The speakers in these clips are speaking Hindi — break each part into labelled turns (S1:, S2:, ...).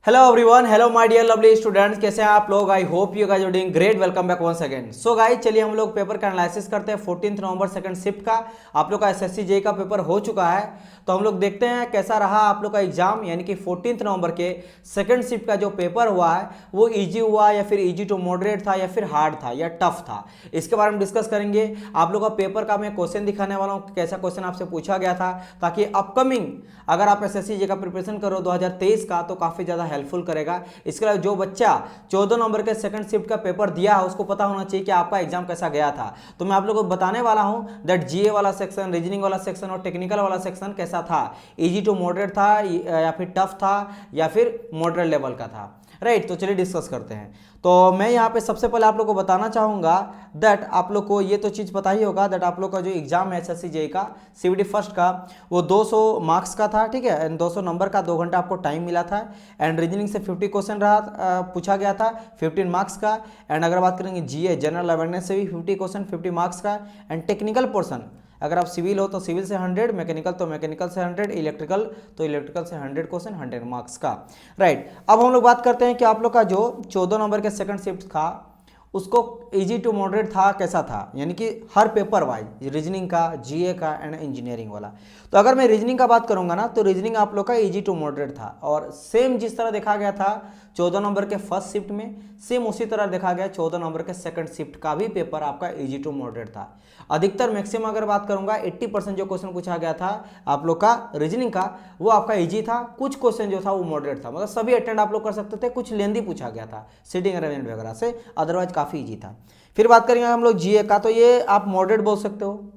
S1: Hello everyone, hello my dear lovely students, कैसे हैं आप लोग। I hope you guys are doing great. Welcome back once again. So guys, चलिए हम लोग पेपर का एनालिसिस करते हैं। 14 नवंबर सेकंड शिफ्ट का आप लोग का एसएससी जेई का पेपर हो चुका है। तो हम लोग देखते हैं कैसा रहा आप लोग का एग्जाम, यानी कि 14 नवंबर के सेकंड शिफ्ट का जो पेपर हुआ है वो इजी हुआ या फिर इजी टू मॉडरेट था या फिर हार्ड था या टफ था, इसके बारे में डिस्कस करेंगे। आप लोग का पेपर का मैं क्वेश्चन दिखाने वाला हूँ, कैसा क्वेश्चन आपसे पूछा गया था, ताकि अपकमिंग अगर आप एसएससी जेई का प्रिपरेशन करो 2023 का तो काफी ज्यादा हेल्पफुल करेगा। इसके अलावा जो बच्चा 14 नंबर के सेकंड शिफ्ट का पेपर दिया है उसको पता होना चाहिए कि आपका एग्जाम कैसा गया था। तो मैं आप लोगों को बताने वाला हूं दैट जीए वाला सेक्शन, रीजनिंग वाला सेक्शन और टेक्निकल वाला सेक्शन कैसा था, इजी टू मॉडरेट था या फिर टफ था या फिर मॉडरेट लेवल का था। राइट, तो चलिए डिस्कस करते हैं। तो मैं यहाँ पे सबसे पहले आप लोग को बताना चाहूँगा दैट आप लोग को ये तो चीज़ पता ही होगा दैट आप लोग का जो एग्जाम है एसएससी जेई का सीवीटी फर्स्ट का वो 200 मार्क्स का था, ठीक है, एंड 200 नंबर का 2 घंटा आपको टाइम मिला था। एंड रीजनिंग से 50 क्वेश्चन रहा पूछा गया था 15 मार्क्स का। एंड अगर बात करेंगे जीए जनरल अवेयरनेस से भी 50 क्वेश्चन 50 मार्क्स का। एंड टेक्निकल पोर्सन अगर आप सिविल हो तो सिविल से 100, मैकेनिकल तो मैकेनिकल से 100, इलेक्ट्रिकल तो इलेक्ट्रिकल से 100 क्वेश्चन 100 मार्क्स का। राइट, अब हम लोग बात करते हैं कि आप लोग का जो 14 नंबर के सेकंड शिफ्ट था उसको इजी टू मॉडरेट था कैसा था, यानी कि हर पेपर वाइज रीजनिंग का, जीए का एंड इंजीनियरिंग वाला। तो अगर मैं रीजनिंग का बात करूंगा ना तो रीजनिंग आप लोग का इजी टू मॉडरेट था, और सेम जिस तरह देखा गया था 14 नंबर के फर्स्ट शिफ्ट में, सेम उसी तरह देखा गया 14 नंबर के सेकंड शिफ्ट का भी पेपर आपका इजी टू मॉडरेट था। अधिकतर मैक्सिमम अगर बात करूंगा 80% जो क्वेश्चन पूछा गया था आप लोग का रीजनिंग का वो आपका इजी था। कुछ क्वेश्चन जो था वो मॉडरेट था, मतलब सभी अटेंड आप लोग कर सकते थे, कुछ लेंदी पूछा गया था सीटिंग अरेंजमेंट वगैरह से, अदरवाइज काफी इजी था। फिर बात करेंगे हम लोग जीए का, तो ये आप मॉडरेट बोल सकते हो,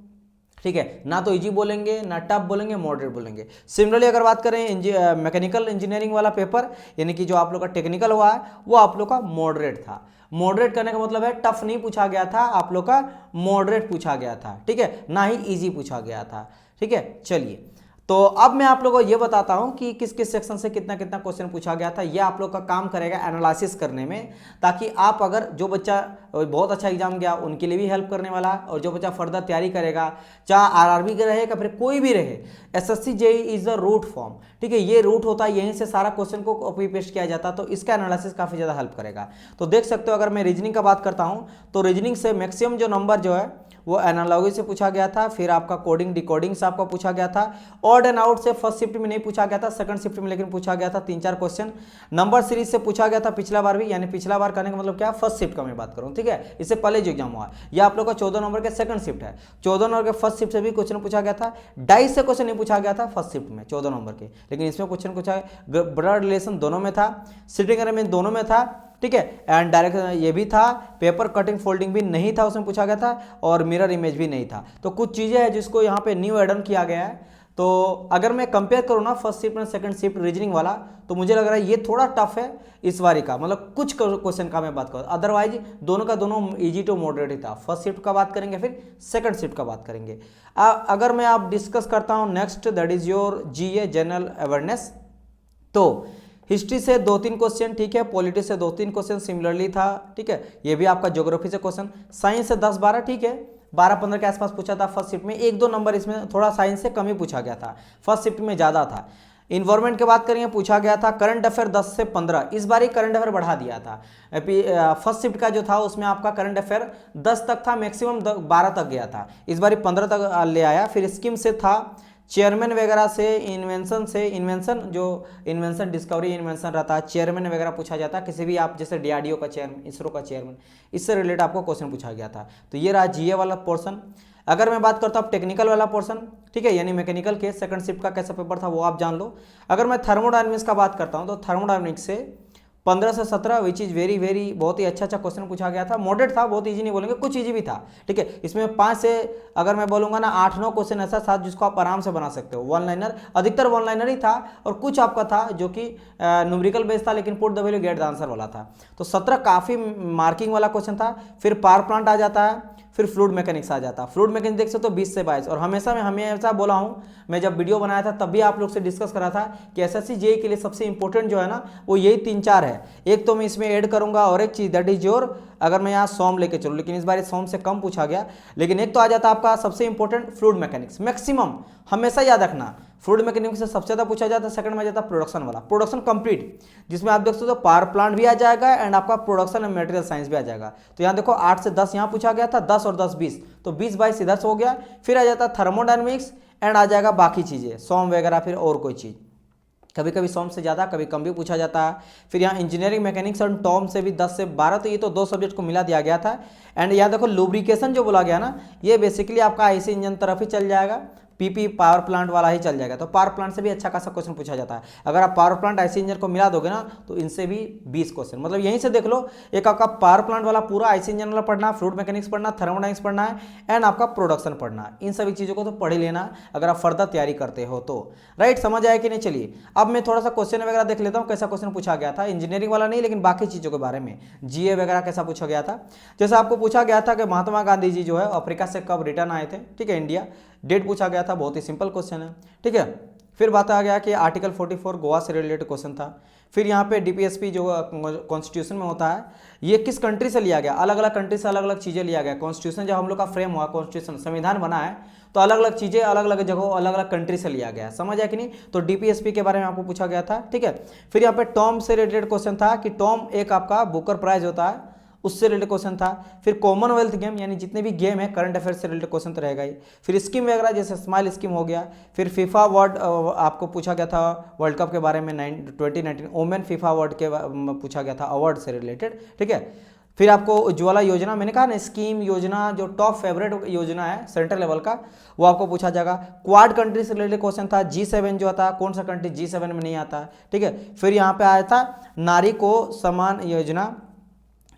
S1: ठीक है, ना तो इजी बोलेंगे ना टफ बोलेंगे, मॉडरेट बोलेंगे। सिमिलरली अगर बात करें मैकेनिकल इंजीनियरिंग वाला पेपर, यानी कि जो आप लोग का टेक्निकल हुआ है वो आप लोग का मॉडरेट था। मॉडरेट करने का मतलब है टफ नहीं पूछा गया था, आप लोग का मॉडरेट पूछा गया था, ठीक है, ना ही इजी पूछा गया था। ठीक है, चलिए, तो अब मैं आप लोगों को ये बताता हूं कि किस किस सेक्शन से कितना कितना क्वेश्चन पूछा गया था। ये आप लोग का काम करेगा एनालिसिस करने में, ताकि आप अगर जो बच्चा बहुत अच्छा एग्जाम गया उनके लिए भी हेल्प करने वाला है, और जो बच्चा फर्दर तैयारी करेगा चाहे आरआरबी का रहेगा फिर कोई भी रहे, SSC JE is the root form, ठीक है, ये रूट होता है, यहीं से सारा क्वेश्चन को कॉपी पेस्ट किया जाता है, तो इसका एनालिसिस काफी ज्यादा हेल्प करेगा। तो देख सकते हो अगर मैं रीजनिंग का बात करता हूं तो रीजनिंग से मैक्सिमम जो नंबर जो है वो एनालॉजी से पूछा गया था, फिर आपका कोडिंग डिकोडिंग से आपका पूछा गया था। ऑड एंड आउट से फर्स्ट शिफ्ट में नहीं पूछा गया था, सेकंड शिफ्ट में लेकिन पूछा गया था 3-4 क्वेश्चन। नंबर सीरीज से पूछा गया था पिछला बार भी, यानी पिछला बार करने का मतलब क्या, फर्स्ट शिफ्ट का मैं बात करूं, ठीक है, इससे पहले जो एग्जाम हुआ ये आप लोग का 14 नंबर के सेकंड शिफ्ट है। 14 नंबर के फर्स्ट शिफ्ट से भी क्वेश्चन पूछा गया था, 2.5 से क्वेश्चन नहीं पूछा गया था फर्स्ट शिफ्ट में 14 नंबर के, लेकिन इसमें क्वेश्चन पूछा, ब्लड रिलेशन दोनों में था, सिटिंग अरेंजमेंट दोनों में था, ठीक है, एंड डायरेक्ट ये भी था, पेपर कटिंग फोल्डिंग भी नहीं था उसमें पूछा गया था, और मिरर इमेज भी नहीं था। तो कुछ चीजें हैं जिसको यहाँ पे न्यू एड ऑन किया गया है। तो अगर मैं कंपेयर करूँ ना फर्स्ट शिफ्ट और सेकंड शिफ्ट रीजनिंग वाला, तो मुझे लग रहा है ये थोड़ा टफ है इस बारी का, मतलब कुछ क्वेश्चन का मैं बात करूँ, अदरवाइज दोनों का दोनों इजी टू मॉडरेट ही था। फर्स्ट शिफ्ट का बात करेंगे फिर सेकंड शिफ्ट का बात करेंगे। अगर मैं आप डिस्कस करता हूँ next, that is your GA general awareness. तो हिस्ट्री से 2-3 क्वेश्चन, ठीक है, पॉलिटी से 2-3 क्वेश्चन सिमिलरली था, ठीक है, ये भी आपका ज्योग्राफी से क्वेश्चन, साइंस से 10-12, ठीक है, 12-15 के आसपास पूछा था फर्स्ट शिफ्ट में, 1-2 नंबर इसमें थोड़ा साइंस से कम ही पूछा गया था, फर्स्ट शिफ्ट में ज़्यादा था। इन्वायरमेंट की बात करेंगे पूछा गया था, करंट अफेयर 10 से 15, इस बार ही करंट अफेयर बढ़ा दिया था। फर्स्ट शिफ्ट का जो था उसमें आपका करंट अफेयर 10 तक था, मैक्सिमम 12 तक गया था, इस बार 15 तक ले आया। फिर स्कीम से था, चेयरमैन वगैरह से, इन्वेंशन जो इन्वेंशन डिस्कवरी इन्वेंशन रहता है, चेयरमैन वगैरह पूछा जाता है, किसी भी आप जैसे डीआरडीओ का चेयरमैन, इसरो का चेयरमैन, इससे रिलेटेड आपको क्वेश्चन पूछा गया था। तो ये रहा जीए वाला पोर्सन। अगर मैं बात करता हूँ टेक्निकल वाला पोर्सन, ठीक है, यानी मैकेनिकल के सेकंड शिफ्ट का कैसा पेपर था वो आप जान लो। अगर मैं थर्मोडायनेमिक्स का बात करता हूँ तो थर्मोडायनेमिक्स से 15 से 17 विच इज़ वेरी वेरी बहुत ही अच्छा क्वेश्चन पूछा गया था, मॉडरेट था, बहुत इजी नहीं बोलेंगे, कुछ इजी भी था, ठीक है। इसमें 5 से अगर मैं बोलूँगा ना 8-9 क्वेश्चन ऐसा था जिसको आप आराम से बना सकते हो, वन लाइनर, अधिकतर वन लाइनर ही था, और कुछ आपका था जो कि न्यूमेरिकल बेस्ड था, लेकिन put the value get the answer वाला था। तो 17 काफ़ी मार्किंग वाला क्वेश्चन था। फिर पावर प्लांट आ जाता है, फिर फ्लूइड मैकेनिक्स आ जाता है। फ्लूइड मैकेनिक्स देख सकते हो 20 से 22, और हमेशा मैं हमेशा बोला हूँ, मैं जब वीडियो बनाया था तब भी आप लोग से डिस्कस करा था कि एसएससी जेईई के लिए सबसे इंपॉर्टेंट जो है ना वो यही 3-4 है। एक तो मैं इसमें ऐड करूंगा, और एक चीज दैट इज योर, अगर मैं यहाँ सॉम लेके चलूँ, लेकिन इस बार सॉम से कम पूछा गया, लेकिन एक तो आ जाता है आपका सबसे इंपॉर्टेंट फ्लूइड मैकेनिक्स। मैक्सिमम हमेशा याद रखना फ्लूइड मैकेनिक्स से सबसे ज़्यादा पूछा जाता है। सेकंड में आ जाता है प्रोडक्शन वाला, प्रोडक्शन कंप्लीट, जिसमें आप देख सकते हो पावर प्लांट भी आ जाएगा एंड आपका प्रोडक्शन एंड मटेरियल साइंस भी आ जाएगा। तो यहाँ देखो 8 से 10 यहाँ पूछा गया था, 10 और 10 20, तो 20 22 इधर से हो गया। फिर आ जाता है थर्मोडायनेमिक्स एंड आ जाएगा बाकी चीज़ें, सोम वगैरह, फिर और कोई चीज़, कभी कभी सोम से ज़्यादा कभी कम भी पूछा जाता है। फिर यहाँ इंजीनियरिंग मैकेनिक्स और टॉम से भी 10 से 12, तो ये तो 2 सब्जेक्ट को मिला दिया गया था। एंड यहाँ देखो लुब्रिकेशन जो बोला गया ना, ये बेसिकली आपका आईसी इंजन तरफ ही चल जाएगा, पीपी पावर प्लांट वाला ही चल जाएगा। तो पावर प्लांट से भी अच्छा खासा क्वेश्चन पूछा जाता है। अगर आप पावर प्लांट आईसी इंजन को मिला दोगे ना, तो इनसे भी 20 क्वेश्चन, मतलब यहीं से देख लो, एक आपका पावर प्लांट वाला पूरा आईसी इंजन वाला पढ़ना, फ्लूइड मैकेनिक्स पढ़ना, थर्मोडायनेमिक्स पढ़ना है एंड आपका प्रोडक्शन पढ़ना है। इन सभी चीज़ों को तो पढ़ ही लेना अगर आप फर्दर तैयारी करते हो तो। राइट, समझ आया कि नहीं? चलिए अब मैं थोड़ा सा क्वेश्चन वगैरह देख लेता हूँ, कैसा क्वेश्चन पूछा गया था, इंजीनियरिंग वाला नहीं लेकिन बाकी चीज़ों के बारे में, जीए वगैरह कैसा पूछा गया था। जैसे आपको पूछा गया था कि महात्मा गांधी जी जो है अफ्रीका से कब रिटर्न आए थे, ठीक है, इंडिया, डेट पूछा गया था, बहुत ही सिंपल क्वेश्चन है, ठीक है। फिर बात आ गया कि आर्टिकल 44 गोवा से रिलेटेड क्वेश्चन था। फिर यहाँ पे डीपीएसपी जो कॉन्स्टिट्यूशन में होता है, ये किस कंट्री से लिया गया, अलग अलग कंट्री से अलग अलग चीज़ें लिया गया। कॉन्स्टिट्यूशन जब हम लोग का फ्रेम हुआ, कॉन्स्टिट्यूशन संविधान बना है, तो अलग अलग चीज़ें अलग अलग जगहों अलग अलग कंट्री से लिया गया है, समझ आया कि नहीं? तो डीपीएसपी के बारे में आपको पूछा गया था, ठीक है। फिर यहाँ पे टॉम से रिलेटेड क्वेश्चन था कि टॉम एक आपका बुकर प्राइज होता है, उससे रिलेटेड क्वेश्चन था। फिर कॉमनवेल्थ गेम, यानी जितने भी गेम है करंट अफेयर से रिलेटेड क्वेश्चन तो रहेगा ही। फिर स्कीम वगैरह जैसे स्माइल स्कीम हो गया। फिर फीफा वर्ल्ड आपको पूछा गया था वर्ल्ड कप के बारे में 2019 ओमेन फीफा वर्ल्ड के पूछा गया था अवार्ड से रिलेटेड, ठीक है। फिर आपको उज्ज्वला योजना, मैंने कहा ना स्कीम योजना जो टॉप फेवरेट योजना है सेंट्रल लेवल का, वो आपको पूछा जाएगा। क्वाड कंट्री से रिलेटेड क्वेश्चन था। G7 जो था, कौन सा कंट्री G7 में नहीं आता, ठीक है। फिर यहाँ पे आया था नारी को समान योजना,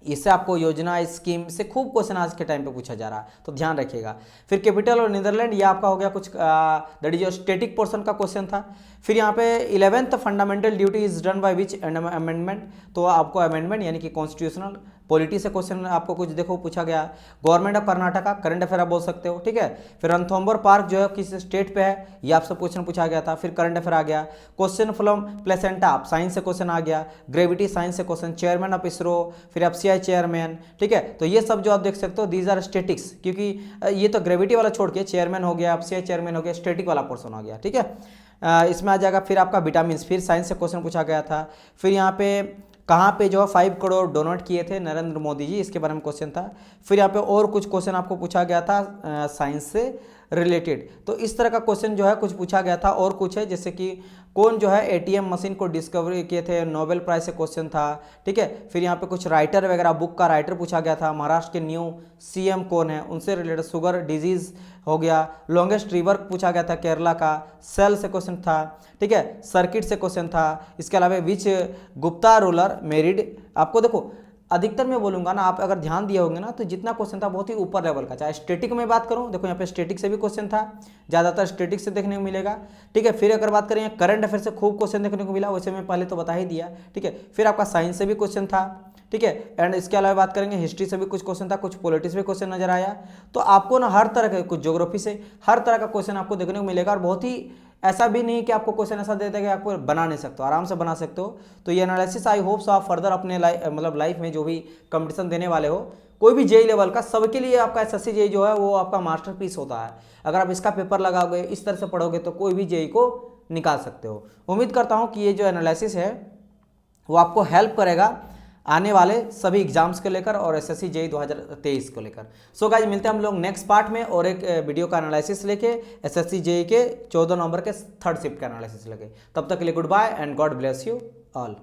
S1: इससे आपको योजना स्कीम से खूब क्वेश्चन आज के टाइम पे पूछा जा रहा है, तो ध्यान रखिएगा। फिर कैपिटल और नीदरलैंड, ये आपका हो गया कुछ that is your static portion का क्वेश्चन था। फिर यहाँ पे 11th fundamental duty is done by which amendment, तो आपको अमेंडमेंट यानी कि कॉन्स्टिट्यूशनल पॉलिटी से क्वेश्चन आपको कुछ देखो पूछा गया। Government of Karnataka, current affair आप बोल सकते हो, ठीक है। फिर रणथंबोर पार्क जो है किस स्टेट पे है, ये आपसे क्वेश्चन पूछा गया था, फिर करंट अफेयर आ गया। क्वेश्चन फ्रॉम प्लेसेंटा, आप साइंस से क्वेश्चन आ गया। ग्रेविटी साइंस से क्वेश्चन, चेयरमैन ऑफ इसरो, फिर एफसीआई चेयरमैन, ठीक है। तो ये सब जो आप देख सकते हो दीज आर स्टेटिक्स, क्योंकि ये तो ग्रेविटी वाला छोड़ के चेयरमैन हो गया, एफसीआई चेयरमैन हो गया, स्टेटिक वाला पोर्सन हो गया, ठीक है। इसमें आ जाएगा फिर आपका विटामिन, फिर साइंस से क्वेश्चन पूछा गया था। फिर यहाँ पे कहाँ पे जो है 5 करोड़ डोनेट किए थे नरेंद्र मोदी जी, इसके बारे में क्वेश्चन था। फिर यहाँ पे और कुछ क्वेश्चन आपको पूछा गया था साइंस से रिलेटेड। तो इस तरह का क्वेश्चन जो है कुछ पूछा गया था। और कुछ है जैसे कि कौन जो है एटीएम मशीन को डिस्कवरी किए थे, नोबेल प्राइज से क्वेश्चन था, ठीक है। फिर यहाँ पे कुछ राइटर वगैरह, बुक का राइटर पूछा गया था। महाराष्ट्र के न्यू सीएम कौन है, उनसे रिलेटेड। शुगर डिजीज हो गया। लॉन्गेस्ट रिवर पूछा गया था केरला का, सेल से क्वेश्चन था, ठीक है। सर्किट से क्वेश्चन था। इसके अलावा विच गुप्ता रूलर मेरिड, आपको देखो अधिकतर मैं बोलूंगा ना, आप अगर ध्यान दिए होंगे ना, तो जितना क्वेश्चन था बहुत ही ऊपर लेवल का। चाहे स्टैटिक में बात करूं, देखो यहाँ पे स्टैटिक से भी क्वेश्चन था, ज़्यादातर स्टैटिक से देखने को मिलेगा, ठीक है। फिर अगर बात करें करंट अफेयर से खूब क्वेश्चन देखने को मिला, वैसे मैं पहले तो बता ही दिया, ठीक है। फिर आपका साइंस से भी क्वेश्चन था, ठीक है। एंड इसके अलावा बात करेंगे हिस्ट्री से भी कुछ क्वेश्चन था, कुछ पॉलिटिक्स में क्वेश्चन नजर आया। तो आपको ना हर तरह के, कुछ ज्योग्राफी से, हर तरह का क्वेश्चन आपको देखने को मिलेगा। और बहुत ही ऐसा भी नहीं कि आपको क्वेश्चन ऐसा दे देगा कि आपको बना नहीं सकते हो, आराम से बना सकते हो। तो ये एनालिसिस आई होप सो आप फर्दर अपने लाइफ में जो भी कंपटीशन देने वाले हो, कोई भी जेई लेवल का, सबके लिए आपका एसएससी जेई जो है वो आपका मास्टरपीस होता है। अगर आप इसका पेपर लगाओगे, इस तरह से पढ़ोगे, तो कोई भी जेई को निकाल सकते हो। उम्मीद करता हूँ कि ये जो एनालिसिस है वो आपको हेल्प करेगा आने वाले सभी एग्जाम्स को लेकर और एसएससी जेई 2023 को लेकर। सो गाइस, मिलते हैं हम लोग नेक्स्ट पार्ट में और एक वीडियो का एनालिसिस लेके एसएससी जेई के 14 नवंबर के 3rd शिफ्ट का एनालिसिस लेके। तब तक के लिए good bye and God bless you all.